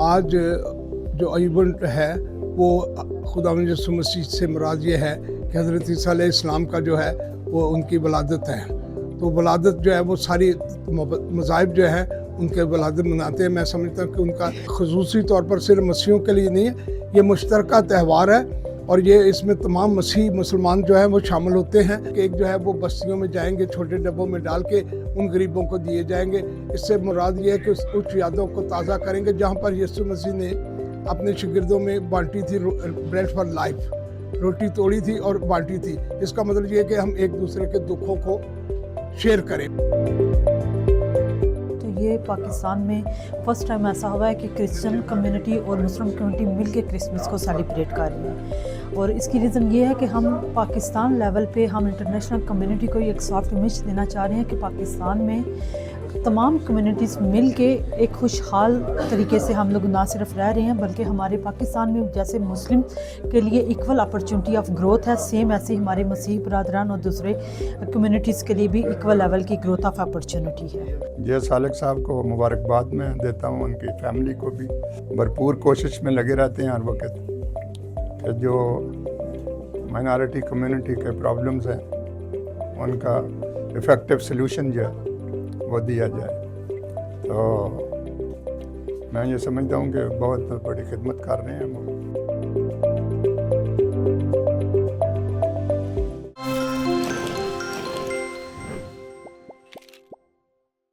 आज जो इवेंट है वो खुदावंद यीशु मसीह से मुराद ये है कि हज़रत ईसा अलैहिस्सलाम का जो है वो उनकी वलादत है। तो वलादत जो है वो सारी मज़ाहिब जो है उनके वलादत मनाते हैं। मैं समझता हूँ कि उनका ख़ुसूसी तौर पर सिर्फ मसीहियों के लिए नहीं है, ये मुश्तरका त्यौहार है और ये इसमें तमाम मसीह मुसलमान जो हैं वो शामिल होते हैं। केक जो है वो बस्तियों में जाएंगे, छोटे डब्बों में डाल के उन गरीबों को दिए जाएंगे। इससे मुराद ये है कि उस यादों को ताज़ा करेंगे जहाँ पर यीशु मसीह ने अपने शागिर्दों में बांटी थी ब्रेड फॉर लाइफ, रोटी तोड़ी थी और बांटी थी। इसका मतलब ये है कि हम एक दूसरे के दुखों को शेयर करें। ये पाकिस्तान में फर्स्ट टाइम ऐसा हुआ है कि क्रिश्चियन कम्युनिटी और मुस्लिम कम्युनिटी मिलके क्रिसमस को सेलिब्रेट कर रही है। और इसकी रीज़न ये है कि हम पाकिस्तान लेवल पे हम इंटरनेशनल कम्युनिटी को एक सॉफ्ट इमेज देना चाह रहे हैं कि पाकिस्तान में तमाम कम्युनिटीज़ मिल के एक खुशहाल तरीके से हम लोग ना सिर्फ रह रहे हैं बल्कि हमारे पाकिस्तान में जैसे मुस्लिम के लिए इक्वल अपॉर्चुनिटी ऑफ ग्रोथ है, सेम ऐसे हमारे मसीह बरादरान और दूसरे कम्युनिटीज़ के लिए भी इक्वल लेवल की ग्रोथ ऑफ अपॉर्चुनिटी है। जे सालिक साहब को मुबारकबाद मैं देता हूँ, उनकी फैमिली को भी भरपूर कोशिश में लगे रहते हैं हर वक्त कि जो माइनॉरिटी कम्युनिटी के प्रॉब्लम्स हैं उनका इफ़ेक्टिव सलूशन जो है वो दिया जाए। तो मैं ये समझता हूँ कि बहुत बड़ी खिदमत कर रहे हैं।